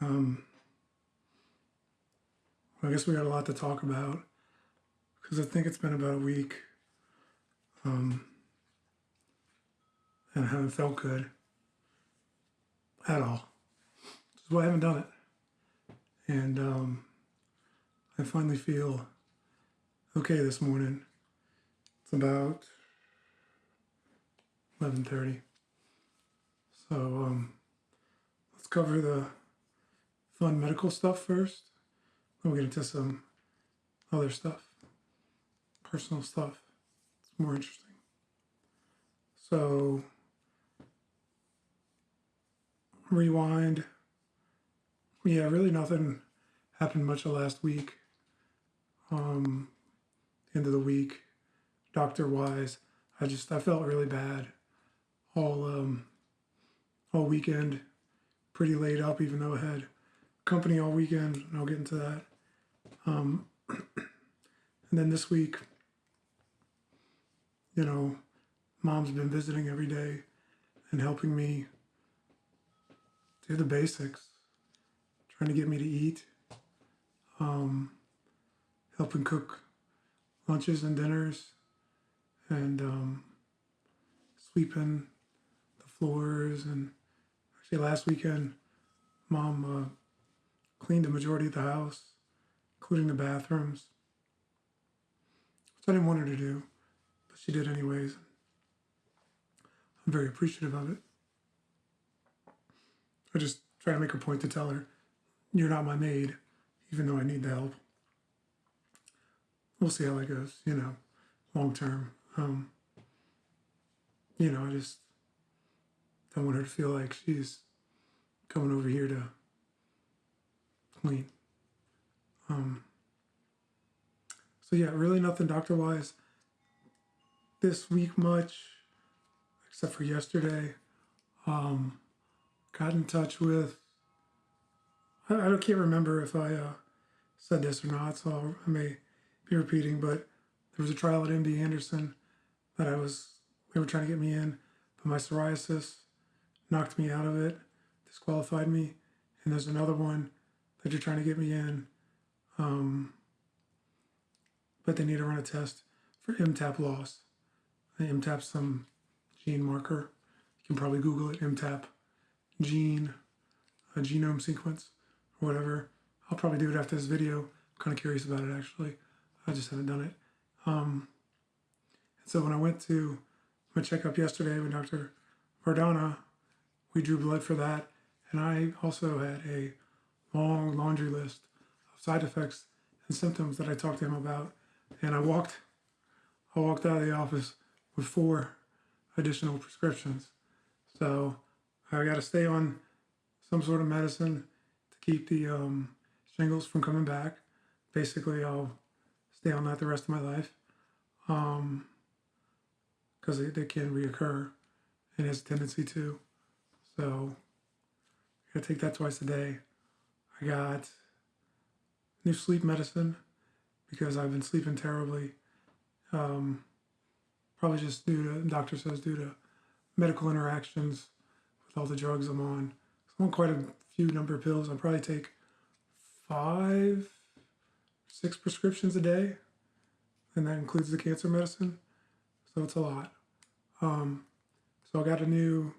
Um, I guess we got a lot to talk about because I think it's been about a week um, and I haven't felt good at all. Which is why I haven't done it. And I finally feel okay this morning. It's about 11:30. So let's cover the fun medical stuff first. Then we'll get into some other stuff, personal stuff. It's more interesting. So rewind. Yeah, really nothing happened much of last week. Um, End of the week, doctor wise, I felt really bad all all weekend, pretty laid up, even though I had company all weekend, and I'll get into that. Um, and then this week, you know, mom's been visiting every day and helping me do the basics, trying to get me to eat, um, helping cook lunches and dinners, and sweeping the floors. And actually, last weekend, mom cleaned the majority of the house, including the bathrooms, which I didn't want her to do, but she did anyways. I'm very appreciative of it. I just try to make a point to tell her, you're not my maid, even though I need the help. We'll see how that goes, long term. I just don't want her to feel like she's coming over here to clean. Um, so yeah, really nothing doctor wise this week much, except for yesterday. Got in touch with, I can't remember if I said this or not, so I may be repeating, but there was a trial at MD Anderson that they were trying to get me in, but my psoriasis knocked me out of it, disqualified me. And there's another one that you're trying to get me in, um, but they need to run a test for MTAP loss. MTAP's some gene marker. You can probably Google it, MTAP gene, a genome sequence, or whatever. I'll probably do it after this video. I'm kind of curious about it actually. I just haven't done it. And so when I went to my checkup yesterday with Dr. Vardana, we drew blood for that. And I also had a long laundry list of side effects and symptoms that I talked to him about. And I walked out of the office with 4 additional prescriptions. So I got to stay on some sort of medicine to keep the shingles from coming back. Basically, I'll stay on that the rest of my life because they can reoccur and has a tendency to. So I gotta take that twice a day. I got new sleep medicine because I've been sleeping terribly. Probably just due to, the doctor says, due to medical interactions with all the drugs I'm on. So I'm on quite a few number of pills. I probably take 5, 6 prescriptions a day, and that includes the cancer medicine. So it's a lot. So I got a new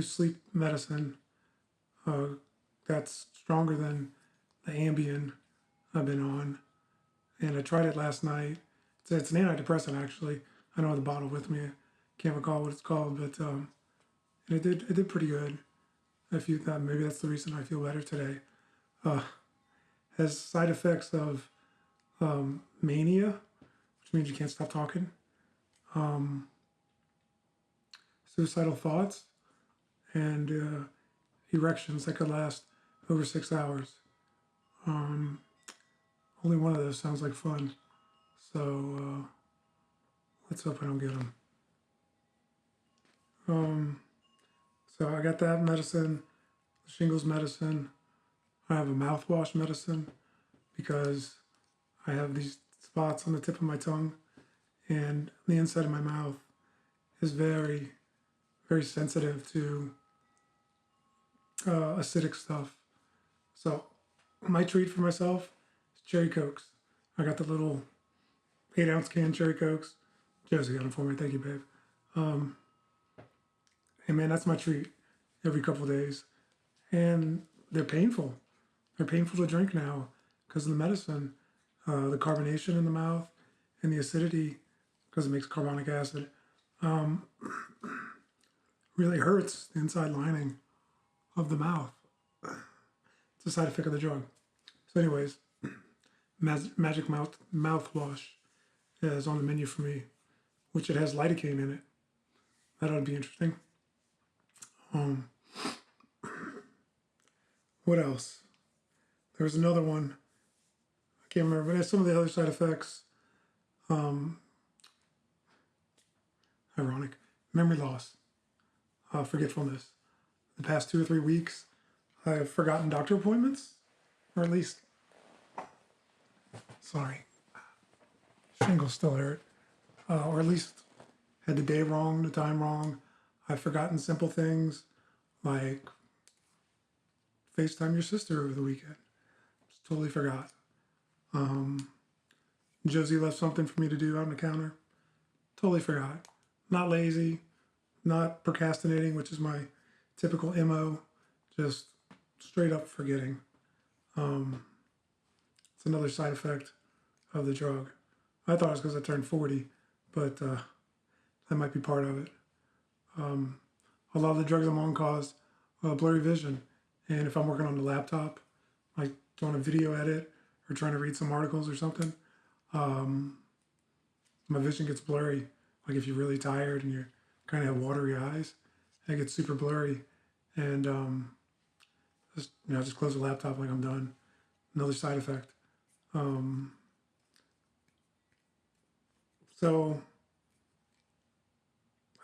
sleep medicine that's stronger than the Ambien I've been on, and I tried it last night. It's an antidepressant actually. I don't have the bottle with me. I can't recall what it's called, but and it did pretty good. If you thought maybe that's the reason I feel better today. Has side effects of mania, which means you can't stop talking. Suicidal thoughts and erections that could last over 6 hours. Only one of those sounds like fun. So let's hope I don't get them. So I got that medicine, the shingles medicine. I have a mouthwash medicine because I have these spots on the tip of my tongue, and the inside of my mouth is very, very sensitive to acidic stuff. So my treat for myself is cherry cokes. I got the little 8-ounce can cherry cokes. Josie got them for me. Thank you, babe. Um, and man, that's my treat every couple of days. And they're painful. They're painful to drink now because of the medicine, the carbonation in the mouth, and the acidity because it makes carbonic acid. Um, really hurts the inside lining of the mouth. It's a side effect of the drug. So, anyways, Magic mouthwash is on the menu for me, which it has lidocaine in it. That ought to be interesting. Um, what else? There was another one. I can't remember, but it has some of the other side effects. Um, Ironic. Memory loss, forgetfulness. The past 2 or 3 weeks, I have forgotten doctor appointments, or at least, sorry, shingles still hurt, or at least had the day wrong, the time wrong. I've forgotten simple things like FaceTime your sister over the weekend. Just totally forgot. Um, Josie left something for me to do out on the counter. Totally forgot. Not lazy, not procrastinating, which is my typical MO. Just straight up forgetting. It's another side effect of the drug. I thought it was because I turned 40, but that might be part of it. A lot of the drugs I'm on cause blurry vision. And if I'm working on the laptop, like doing a video edit or trying to read some articles or something, my vision gets blurry. Like if you're really tired and you kind of have watery eyes, it gets super blurry. And just close the laptop like I'm done. Another side effect. So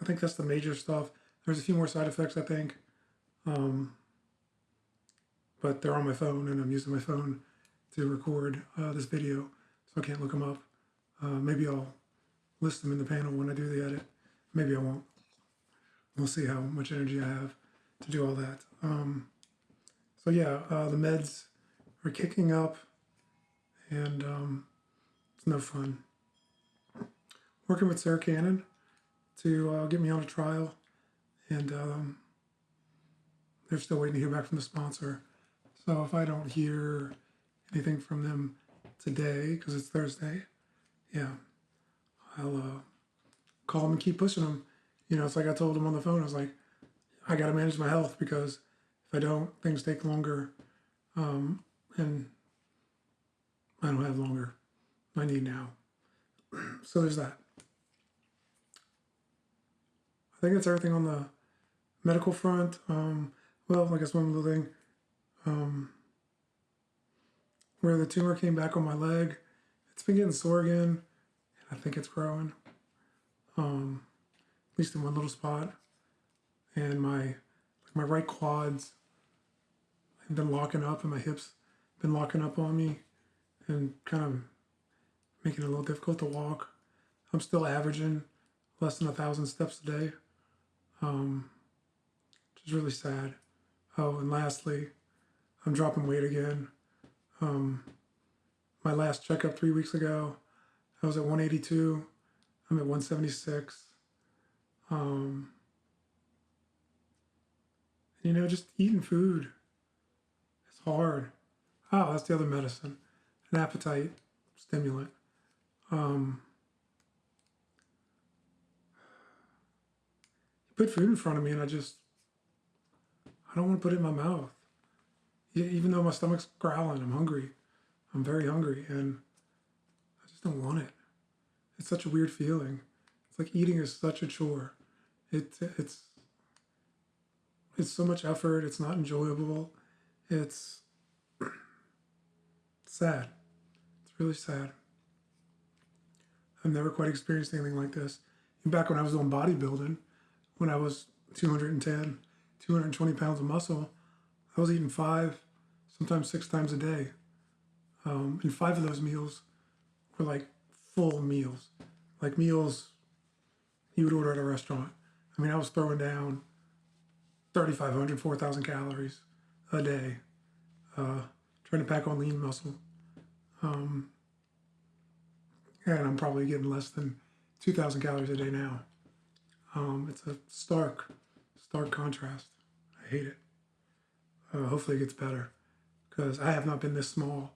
I think that's the major stuff. There's a few more side effects, I think, but they're on my phone, and I'm using my phone to record this video, so I can't look them up. Maybe I'll list them in the panel when I do the edit. Maybe I won't. We'll see how much energy I have to do all that. So yeah, the meds are kicking up, and it's no fun. Working with Sarah Cannon to get me on a trial, and they're still waiting to hear back from the sponsor. So if I don't hear anything from them today, because it's Thursday, yeah, I'll call them and keep pushing them. It's like I told them on the phone. I was like, I got to manage my health because if I don't, things take longer, and I don't have longer. I need now. So there's that. I think that's everything on the medical front. Well, I guess one little thing. Where the tumor came back on my leg, it's been getting sore again, and I think it's growing. At least in one little spot, and my right quads have been locking up, and my hips been locking up on me, and kind of making it a little difficult to walk. I'm still averaging less than 1,000 steps a day, which is really sad. Oh, and lastly, I'm dropping weight again. My last checkup 3 weeks ago, I was at 182. I'm at 176. Just eating food, it's hard. Oh, that's the other medicine, an appetite stimulant. You put food in front of me, and I don't want to put it in my mouth. Even though my stomach's growling, I'm hungry. I'm very hungry, and I just don't want it. It's such a weird feeling. It's like eating is such a chore. It's so much effort. It's not enjoyable. It's sad. It's really sad. I've never quite experienced anything like this. And back when I was doing bodybuilding, when I was 210, 220 pounds of muscle, I was eating 5, sometimes 6 times a day. And 5 of those meals were like full meals, like meals you would order at a restaurant. I mean, I was throwing down 3,500, 4,000 calories a day. Trying to pack on lean muscle. Um, and I'm probably getting less than 2,000 calories a day now. It's a stark contrast. I hate it. Hopefully it gets better because I have not been this small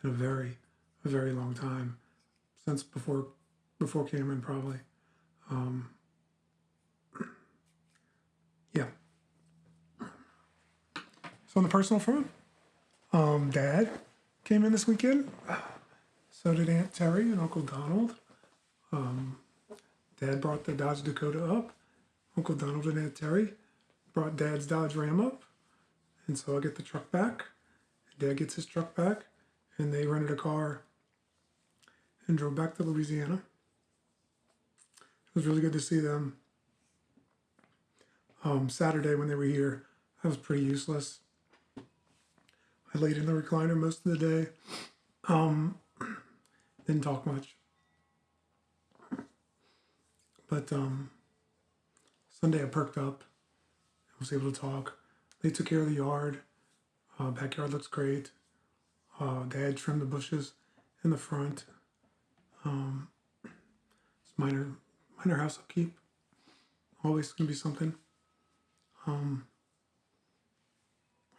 in a very long time since before Cameron probably. Um, yeah. So on the personal front, Dad came in this weekend. So did Aunt Terry and Uncle Donald. Dad brought the Dodge Dakota up. Uncle Donald and Aunt Terry brought Dad's Dodge Ram up. And so I get the truck back. Dad gets his truck back. And they rented a car and drove back to Louisiana. It was really good to see them. Saturday when they were here, I was pretty useless. I laid in the recliner most of the day. Didn't talk much. But Sunday I perked up. I was able to talk. They took care of the yard. Backyard looks great. Dad trimmed the bushes in the front. It's minor house upkeep. Always gonna be something.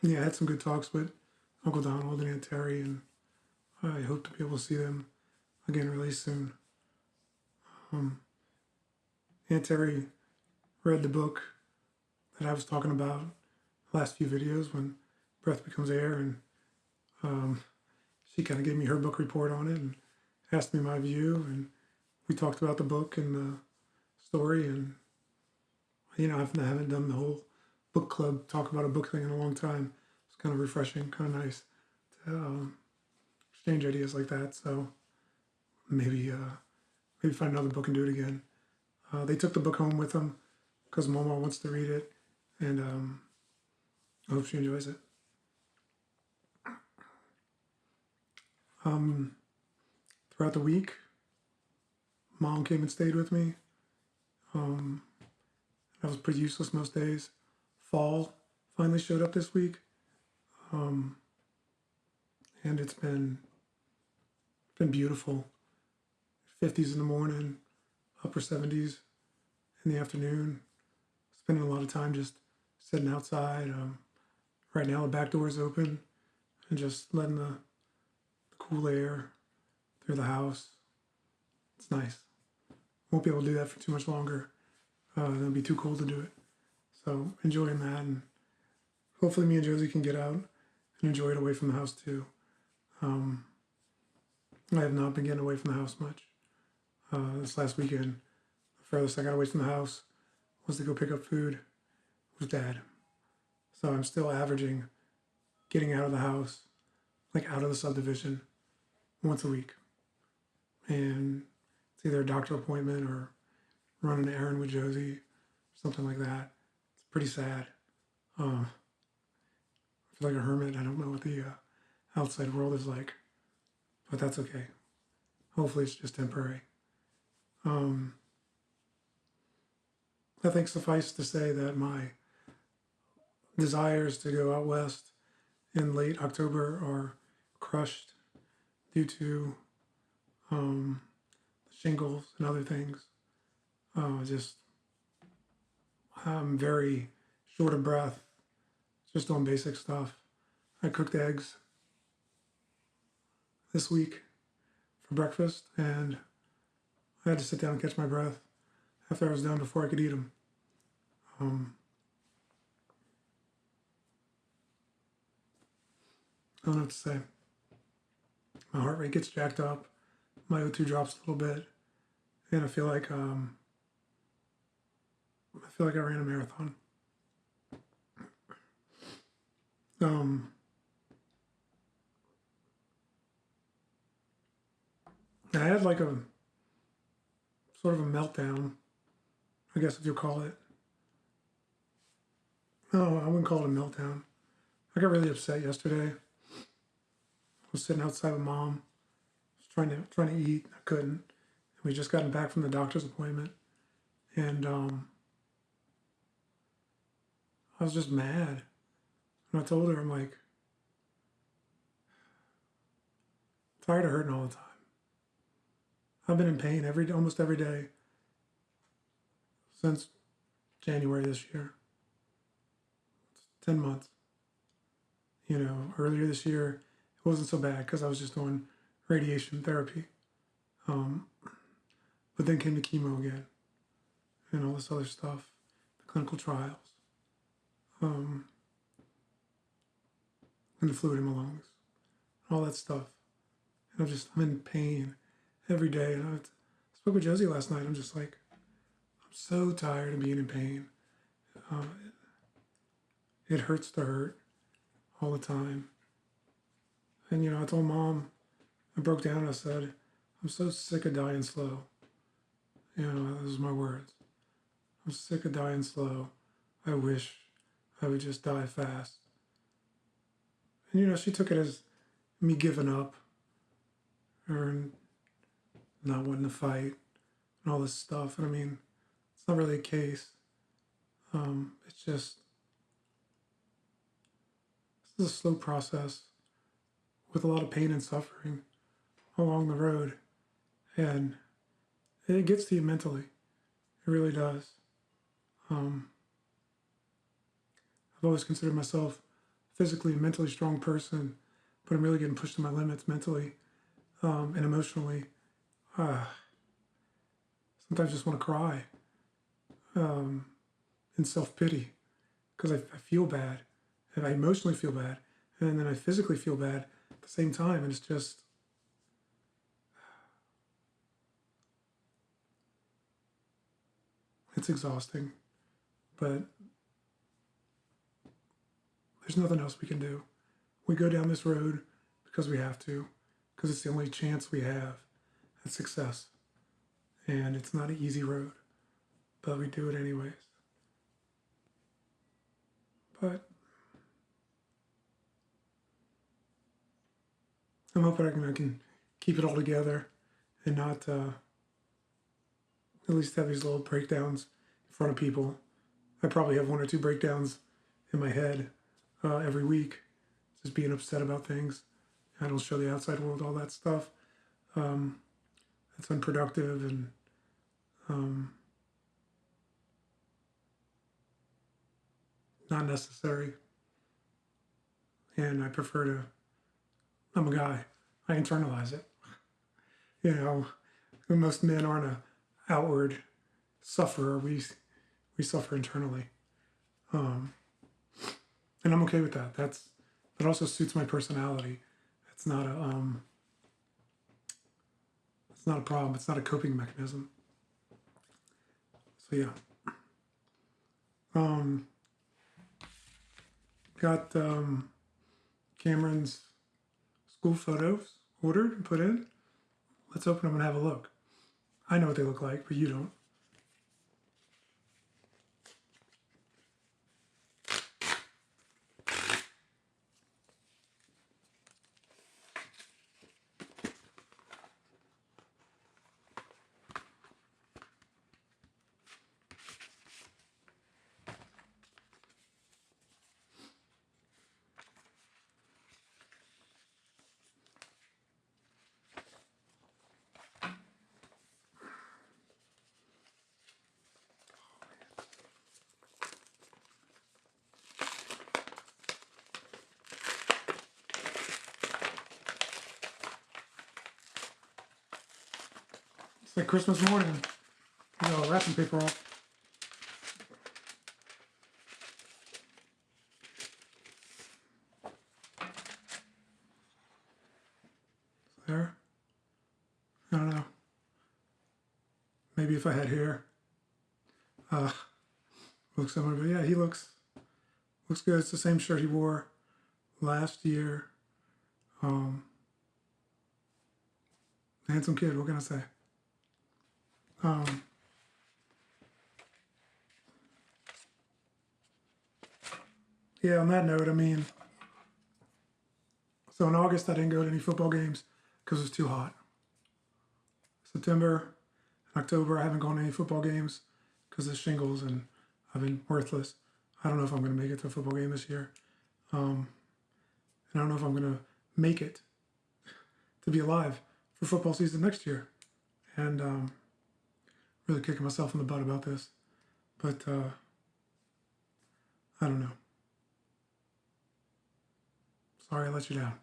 Yeah, I had some good talks with Uncle Donald and Aunt Terry, and I hope to be able to see them again really soon. Aunt Terry read the book that I was talking about the last few videos when Breath Becomes Air, and she kind of gave me her book report on it and asked me my view, and we talked about the book and the story, and I haven't done the whole book club talk about a book thing in a long time. It's kind of refreshing, kind of nice to exchange ideas like that. So maybe find another book and do it again. They took the book home with them because Mama wants to read it, and I hope she enjoys it. Throughout the week, Mom came and stayed with me. I was pretty useless most days. Fall finally showed up this week, and it's been beautiful. 50s in the morning, upper 70s in the afternoon. Spending a lot of time just sitting outside. Right now the back door is open and just letting the cool air through the house. It's nice. Won't be able to do that for too much longer. It'll be too cold to do it. So enjoying that, and hopefully me and Josie can get out and enjoy it away from the house too. I have not been getting away from the house much. This last weekend, the furthest I got away from the house was to go pick up food with Dad. So I'm still averaging getting out of the house, like out of the subdivision, once a week. And it's either a doctor appointment or running an errand with Josie, something like that. It's pretty sad. I feel like a hermit. I don't know what the outside world is like, but that's okay. Hopefully it's just temporary. I think suffice to say that my desires to go out west in late October are crushed due to shingles and other things. I'm very short of breath just on basic stuff. I cooked eggs this week for breakfast, and I had to sit down and catch my breath after I was done before I could eat them. I don't know what to say. My heart rate gets jacked up, my O2 drops a little bit, and I feel like I ran a marathon. I had like a sort of a meltdown, I guess if you'll call it. No, I wouldn't call it a meltdown. I got really upset yesterday. I was sitting outside with Mom. I was trying to eat. I couldn't. We just gotten back from the doctor's appointment, and I was just mad. And And I told her, I'm like, tired of hurting all the time. I've been in pain almost every day since January this year. It's 10 months. You know, earlier this year, it wasn't so bad because I was just doing radiation therapy. But then came the chemo again and all this other stuff, the clinical trials, and the fluid in my lungs, all that stuff. And I'm in pain every day. And I spoke with Josie last night. I'm just like, I'm so tired of being in pain. Uh, it hurts to hurt all the time. And, you know, I told Mom, I broke down and I said, I'm so sick of dying slow. You know, those are my words. I'm sick of dying slow. I wish I would just die fast. And, you know, she took it as me giving up or not wanting to fight and all this stuff. And I mean, it's not really a case. It's just, this is a slow process with a lot of pain and suffering along the road. And it gets to you mentally. It really does. I've always considered myself physically and mentally strong person, but I'm really getting pushed to my limits mentally and emotionally. Sometimes I just want to cry in self-pity because I feel bad and I emotionally feel bad and then I physically feel bad at the same time. And it's just, it's exhausting, but there's nothing else we can do. We go down this road because we have to, because it's the only chance we have at success. And it's not an easy road, but we do it anyways. But I'm hoping I can keep it all together and not at least have these little breakdowns in front of people. I probably have one or two breakdowns in my head every week, just being upset about things. I don't show the outside world all that stuff. It's unproductive and not necessary. And I prefer to, I'm a guy, I internalize it. You know, most men aren't an outward sufferer. We suffer internally. And I'm okay with that. That also suits my personality. It's not a problem. It's not a coping mechanism. So yeah. Got Cameron's school photos ordered and put in. Let's open them and have a look. I know what they look like, but you don't. It's like Christmas morning. You know, wrapping paper off. There. I don't know. Maybe if I had hair. Looks similar, but yeah, he looks good. It's the same shirt he wore last year. Handsome kid, what can I say? Yeah, on that note, I mean, so in August I didn't go to any football games because it was too hot. September and October I haven't gone to any football games because of shingles and I've been worthless. I don't know if I'm going to make it to a football game this year. And I don't know if I'm going to make it to be alive for football season next year. And really kicking myself in the butt about this. But I don't know. Sorry I let you down.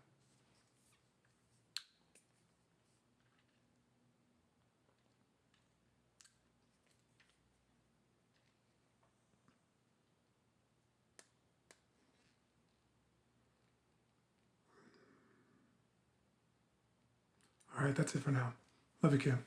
All right, that's it for now. Love you, Kim.